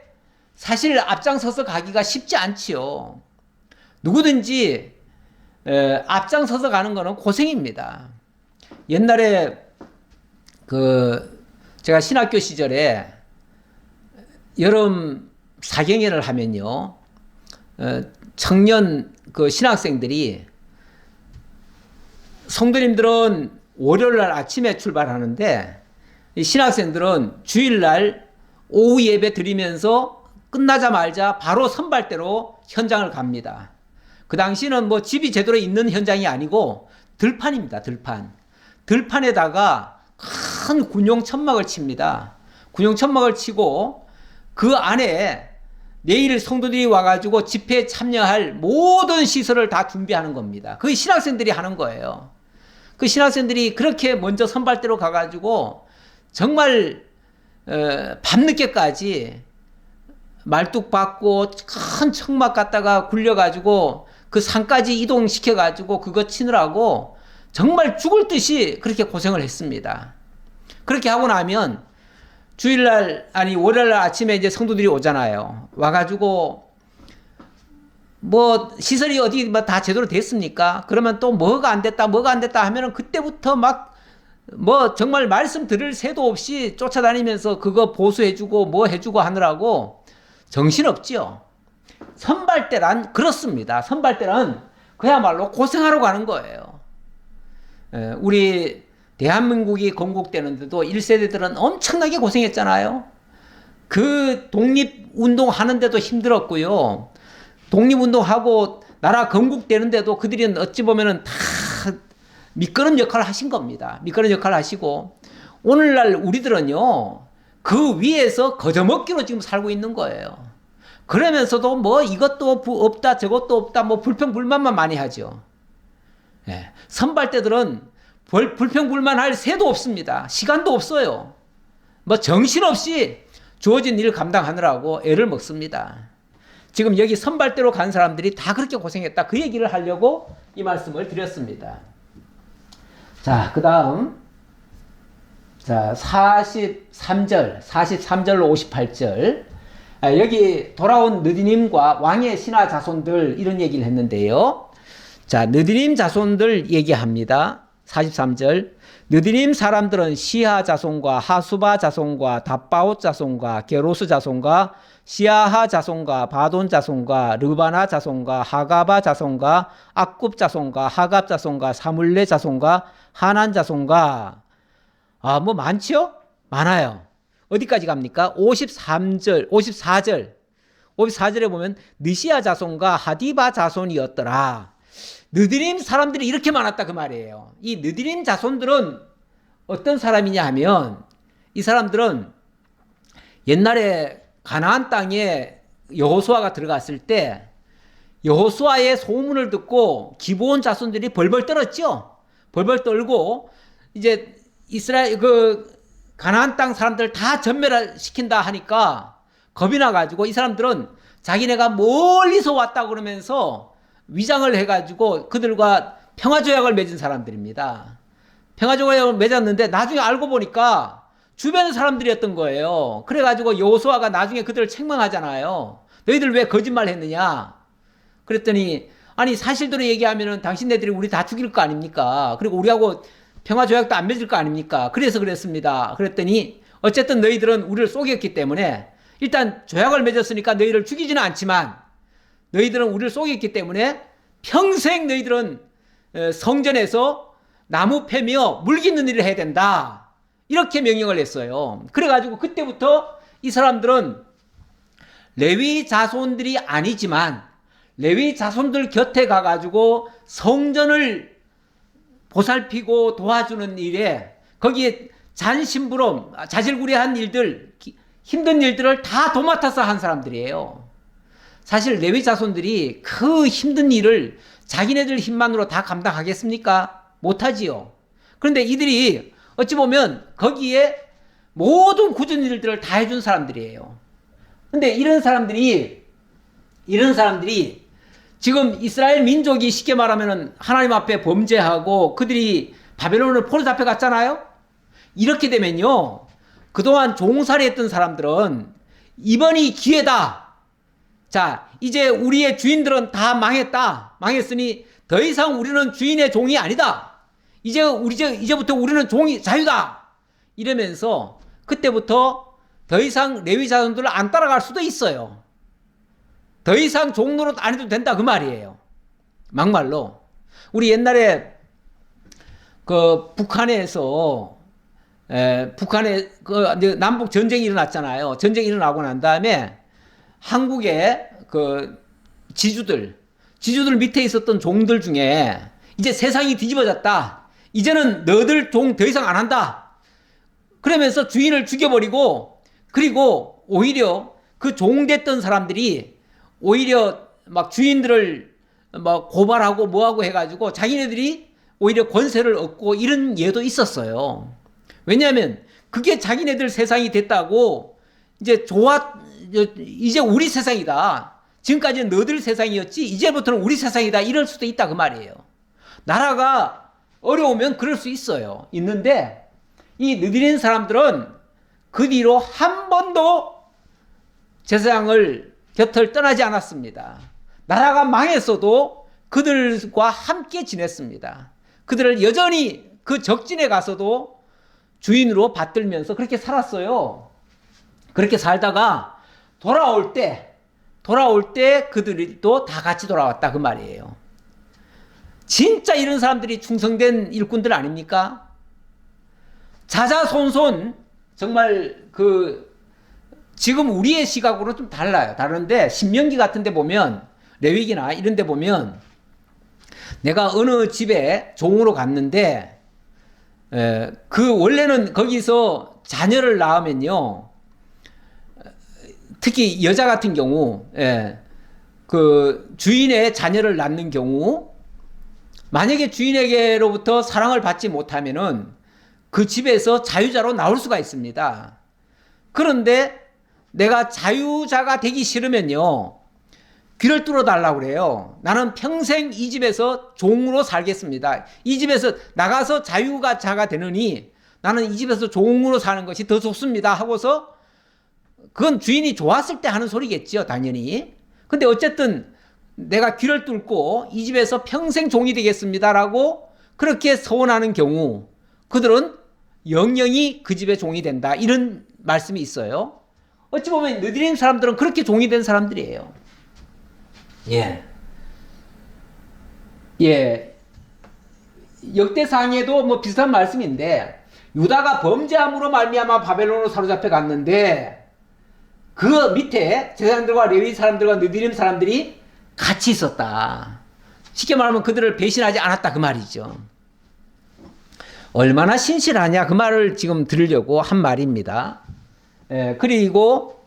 사실 앞장서서 가기가 쉽지 않지요. 누구든지 앞장서서 가는 거는 고생입니다. 옛날에 제가 신학교 시절에 여름 사경회를 하면요, 청년 신학생들이, 성도님들은 월요일날 아침에 출발하는데 이 신학생들은 주일날 오후 예배 드리면서 끝나자마자 바로 선발대로 현장을 갑니다. 그 당시는 뭐 집이 제대로 있는 현장이 아니고 들판입니다. 들판에다가 큰 군용 천막을 칩니다. 군용 천막을 치고 그 안에 내일 성도들이 와가지고 집회에 참여할 모든 시설을 다 준비하는 겁니다. 그게 신학생들이 하는 거예요. 그 신학생들이 그렇게 먼저 선발대로 가가지고 정말 밤늦게까지 말뚝 박고 큰 천막 갖다가 굴려가지고 그 산까지 이동시켜가지고 그거 치느라고 정말 죽을 듯이 그렇게 고생을 했습니다. 그렇게 하고 나면 주일날, 아니 월요일날 아침에 이제 성도들이 오잖아요. 와가지고 뭐 시설이 어디 뭐 다 제대로 됐습니까? 그러면 또 뭐가 안 됐다 하면은 그때부터 막 뭐 정말 말씀 들을 새도 없이 쫓아다니면서 그거 보수해주고 뭐 해주고 하느라고 정신없죠. 선발대란 그렇습니다. 선발대란 그야말로 고생하러 가는 거예요. 우리 대한민국이 건국되는데도 1세대들은 엄청나게 고생했잖아요. 그 독립운동 하는데도 힘들었고요. 독립운동하고 나라 건국되는데도 그들이 어찌 보면은 다 밑거름 역할을 하신 겁니다. 밑거름 역할을 하시고 오늘날 우리들은요, 그 위에서 거저먹기로 지금 살고 있는 거예요. 그러면서도 뭐 이것도 없다 저것도 없다 뭐 불평불만만 많이 하죠. 선발대들은 불평불만할 새도 없습니다. 시간도 없어요. 뭐 정신없이 주어진 일을 감당하느라고 애를 먹습니다. 지금 여기 선발대로 간 사람들이 다 그렇게 고생했다, 그 얘기를 하려고 이 말씀을 드렸습니다. 자, 그 다음 43절 58절 여기 돌아온 느디님과 왕의 신하 자손들 이런 얘기를 했는데요. 자, 느디님 자손들 얘기합니다. 43절 느디님 사람들은 시하 자손과 하수바 자손과 답바옷 자손과 게로스 자손과 시아하 자손과 바돈 자손과 르바나 자손과 하가바 자손과 악굽 자손과 하갑 자손과 사물레 자손과 하난 자손과 뭐 많죠? 많아요. 어디까지 갑니까? 54절에 보면 느시아 자손과 하디바 자손이었더라. 느디님 사람들이 이렇게 많았다 그 말이에요. 이 느디님 자손들은 어떤 사람이냐 하면 이 사람들은 옛날에 가나안 땅에 여호수아가 들어갔을 때 여호수아의 소문을 듣고 기브온 자손들이 벌벌 떨었죠. 벌벌 떨고 이제 이스라엘 가나안 땅 사람들 다 전멸시킨다 하니까 겁이 나가지고 이 사람들은 자기네가 멀리서 왔다 그러면서 위장을 해가지고 그들과 평화조약을 맺은 사람들입니다. 평화조약을 맺었는데 나중에 알고 보니까 주변 사람들이었던 거예요. 그래가지고 여호수아가 나중에 그들을 책망하잖아요. 너희들 왜 거짓말 했느냐? 그랬더니 아니 사실대로 얘기하면은 당신네들이 우리 다 죽일 거 아닙니까? 그리고 우리하고 평화조약도 안 맺을 거 아닙니까? 그래서 그랬습니다. 그랬더니 어쨌든 너희들은 우리를 속였기 때문에 일단 조약을 맺었으니까 너희를 죽이지는 않지만 너희들은 우리를 속였기 때문에 평생 너희들은 성전에서 나무 패며 물 깃는 일을 해야 된다. 이렇게 명령을 했어요. 그래가지고 그때부터 이 사람들은 레위 자손들이 아니지만 레위 자손들 곁에 가가지고 성전을 보살피고 도와주는 일에 거기에 잔심부름, 자질구레한 일들, 힘든 일들을 다 도맡아서 한 사람들이에요. 사실 레위 자손들이 그 힘든 일을 자기네들 힘만으로 다 감당하겠습니까? 못하지요. 그런데 이들이 어찌 보면 거기에 모든 굳은 일들을 다 해준 사람들이에요. 근데 이런 사람들이 지금 이스라엘 민족이 쉽게 말하면 하나님 앞에 범죄하고 그들이 바벨론을 포로 잡혀갔잖아요. 이렇게 되면요, 그동안 종살이 했던 사람들은 이번이 기회다. 자, 이제 우리의 주인들은 다 망했으니 더 이상 우리는 주인의 종이 아니다. 이제부터 우리는 종이 자유다. 이러면서 그때부터 더 이상 레위 자손들을 안 따라갈 수도 있어요. 더 이상 종노릇 안 해도 된다 그 말이에요. 막말로. 우리 옛날에 그 북한에서 북한에 그 남북 전쟁이 일어났잖아요. 전쟁이 일어나고 난 다음에 한국의 그 지주들 밑에 있었던 종들 중에 이제 세상이 뒤집어졌다. 이제는 너들 종 더 이상 안 한다. 그러면서 주인을 죽여버리고 그리고 오히려 그 종 됐던 사람들이 오히려 막 주인들을 막 고발하고 뭐하고 해가지고 자기네들이 오히려 권세를 얻고 이런 예도 있었어요. 왜냐하면 그게 자기네들 세상이 됐다고 이제 우리 세상이다. 지금까지는 너들 세상이었지 이제부터는 우리 세상이다. 이럴 수도 있다 그 말이에요. 나라가 어려우면 그럴 수 있어요. 있는데 이 느디린 사람들은 그 뒤로 한 번도 제사장을 곁을 떠나지 않았습니다. 나라가 망했어도 그들과 함께 지냈습니다. 그들을 여전히 그 적진에 가서도 주인으로 받들면서 그렇게 살았어요. 그렇게 살다가 돌아올 때 그들이 또 다 같이 돌아왔다 그 말이에요. 진짜 이런 사람들이 충성된 일꾼들 아닙니까? 자자손손 정말 지금 우리의 시각으로 좀 달라요. 다른데 신명기 같은 데 보면 레위기나 이런 데 보면 내가 어느 집에 종으로 갔는데 그 원래는 거기서 자녀를 낳으면요, 특히 여자 같은 경우 그 주인의 자녀를 낳는 경우 만약에 주인에게로부터 사랑을 받지 못하면은 그 집에서 자유자로 나올 수가 있습니다. 그런데 내가 자유자가 되기 싫으면요, 귀를 뚫어 달라고 그래요. 나는 평생 이 집에서 종으로 살겠습니다. 이 집에서 나가서 자유자가 되느니 나는 이 집에서 종으로 사는 것이 더 좋습니다 하고서, 그건 주인이 좋았을 때 하는 소리겠지요, 당연히. 근데 어쨌든 내가 귀를 뚫고 이 집에서 평생 종이 되겠습니다라고 그렇게 서원하는 경우 그들은 영영이 그 집의 종이 된다, 이런 말씀이 있어요. 어찌 보면 느디림 사람들은 그렇게 종이 된 사람들이에요. 역대상에도 뭐 비슷한 말씀인데, 유다가 범죄함으로 말미암아 바벨론으로 사로잡혀 갔는데 그 밑에 제사장들과 레위 사람들과 느디림 사람들이 같이 있었다. 쉽게 말하면 그들을 배신하지 않았다 그 말이죠. 얼마나 신실하냐 그 말을 지금 들으려고 한 말입니다. 그리고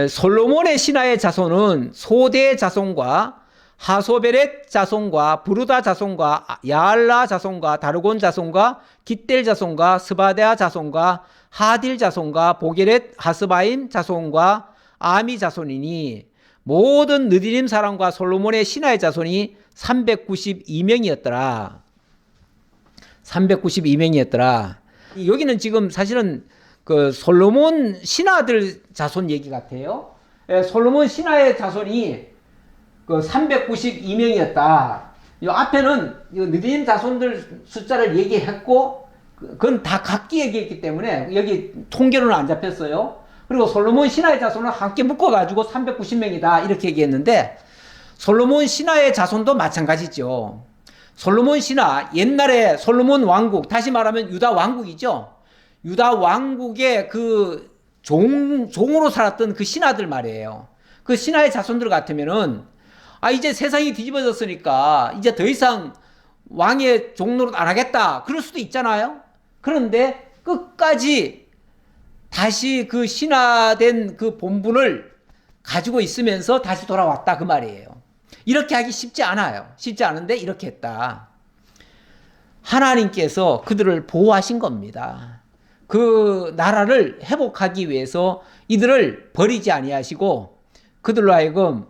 솔로몬의 신하의 자손은 소대 자손과 하소베렛 자손과 부르다 자손과 야알라 자손과 다르곤 자손과 깃델 자손과 스바데아 자손과 하딜 자손과 보게렛 하스바임 자손과 아미 자손이니 모든 느디림 사람과 솔로몬의 신하의 자손이 392명이었더라. 392명이었더라. 여기는 지금 사실은 그 솔로몬 신하들 자손 얘기 같아요. 솔로몬 신하의 자손이 그 392명이었다. 이 앞에는 느디님 자손들 숫자를 얘기했고, 그건 다 각기 얘기했기 때문에 여기 통계로는 안 잡혔어요. 그리고 솔로몬 신하의 자손은 함께 묶어가지고 390명이다. 이렇게 얘기했는데, 솔로몬 신하의 자손도 마찬가지죠. 솔로몬 신하, 옛날에 솔로몬 왕국, 다시 말하면 유다 왕국이죠. 유다 왕국의 그 종으로 살았던 그 신하들 말이에요. 그 신하의 자손들 같으면은, 이제 세상이 뒤집어졌으니까, 이제 더 이상 왕의 종노릇 안 하겠다. 그럴 수도 있잖아요. 그런데 끝까지 다시 그 신하된 그 본분을 가지고 있으면서 다시 돌아왔다. 그 말이에요. 이렇게 하기 쉽지 않아요. 쉽지 않은데 이렇게 했다. 하나님께서 그들을 보호하신 겁니다. 그 나라를 회복하기 위해서 이들을 버리지 아니하시고 그들로 하여금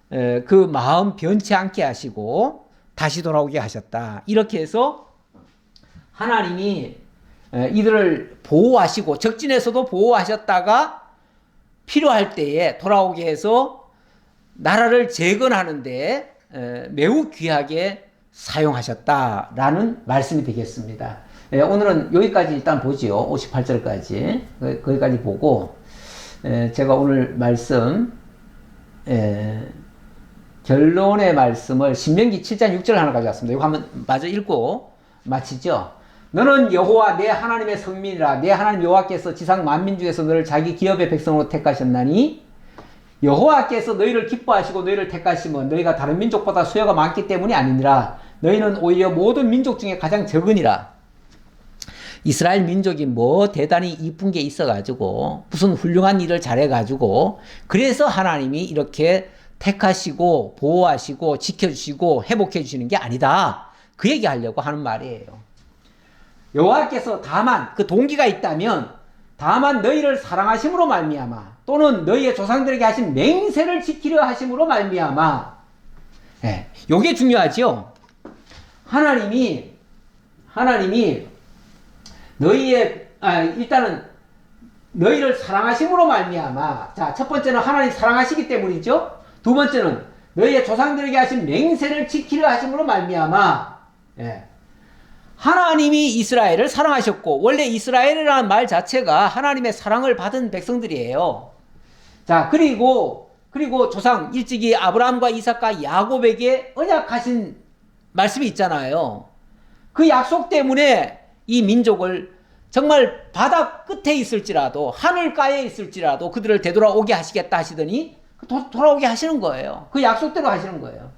그 마음 변치 않게 하시고 다시 돌아오게 하셨다. 이렇게 해서 하나님이 이들을 보호하시고 적진에서도 보호하셨다가 필요할 때에 돌아오게 해서 나라를 재건하는데 매우 귀하게 사용하셨다라는 말씀이 되겠습니다. 오늘은 여기까지 일단 보지요. 58절까지. 거기까지 보고 제가 오늘 말씀 결론의 말씀을 신명기 7장 6절 하나 가져왔습니다. 이거 한번 마저 읽고 마치죠. 너는 여호와 내 하나님의 성민이라. 내 하나님 여호와께서 지상 만민 중에서 너를 자기 기업의 백성으로 택하셨나니 여호와께서 너희를 기뻐하시고 너희를 택하시면 너희가 다른 민족보다 수요가 많기 때문이 아니니라. 너희는 오히려 모든 민족 중에 가장 적으니라. 이스라엘 민족이 뭐 대단히 이쁜 게 있어가지고 무슨 훌륭한 일을 잘해가지고 그래서 하나님이 이렇게 택하시고 보호하시고 지켜주시고 회복해 주시는 게 아니다. 그 얘기하려고 하는 말이에요. 여호와께서 다만 그 동기가 있다면 다만 너희를 사랑하심으로 말미암아 또는 너희의 조상들에게 하신 맹세를 지키려 하심으로 말미암아. 요게 중요하죠. 하나님이 너희의 일단은 너희를 사랑하심으로 말미암아. 자, 첫 번째는 하나님 사랑하시기 때문이죠. 두 번째는 너희의 조상들에게 하신 맹세를 지키려 하심으로 말미암아. 하나님이 이스라엘을 사랑하셨고 원래 이스라엘이라는 말 자체가 하나님의 사랑을 받은 백성들이에요. 자, 그리고 조상 일찍이 아브라함과 이삭과 야곱에게 언약하신 말씀이 있잖아요. 그 약속 때문에 이 민족을 정말 바다 끝에 있을지라도 하늘가에 있을지라도 그들을 되돌아오게 하시겠다 하시더니 돌아오게 하시는 거예요. 그 약속대로 하시는 거예요.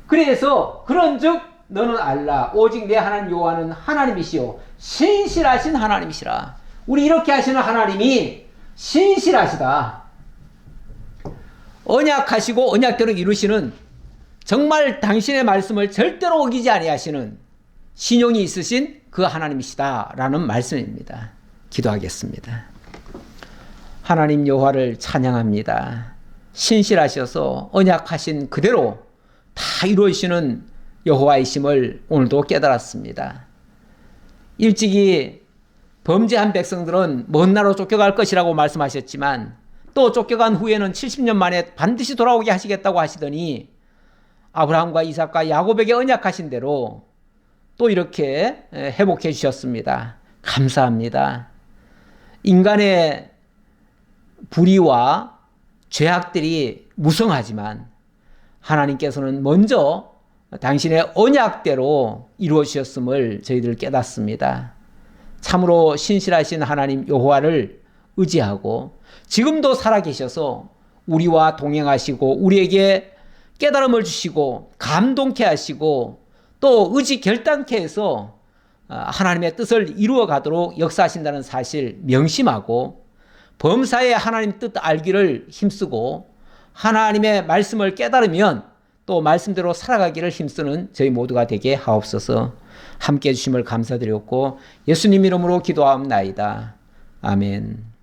그래서 그런즉 너는 알라 오직 내 하나님 여호와는 하나님이시요 신실하신 하나님이시라. 우리 이렇게 하시는 하나님이 신실하시다. 언약하시고 언약대로 이루시는 정말 당신의 말씀을 절대로 어기지 아니하시는 신용이 있으신 그 하나님이시다라는 말씀입니다. 기도하겠습니다. 하나님 여호와를 찬양합니다. 신실하셔서 언약하신 그대로 다 이루시는 여호와이심을 오늘도 깨달았습니다. 일찍이 범죄한 백성들은 먼 나라로 쫓겨갈 것이라고 말씀하셨지만 또 쫓겨간 후에는 70년 만에 반드시 돌아오게 하시겠다고 하시더니 아브라함과 이삭과 야곱에게 언약하신 대로 또 이렇게 회복해 주셨습니다. 감사합니다. 인간의 불의와 죄악들이 무성하지만 하나님께서는 먼저 당신의 언약대로 이루어 주셨음을 저희들 깨닫습니다. 참으로 신실하신 하나님 여호와를 의지하고 지금도 살아계셔서 우리와 동행하시고 우리에게 깨달음을 주시고 감동케 하시고 또 의지 결단케 해서 하나님의 뜻을 이루어 가도록 역사하신다는 사실 명심하고 범사에 하나님 뜻 알기를 힘쓰고 하나님의 말씀을 깨달으면 또 말씀대로 살아가기를 힘쓰는 저희 모두가 되게 하옵소서. 함께해 주심을 감사드렸고 예수님 이름으로 기도하옵나이다. 아멘.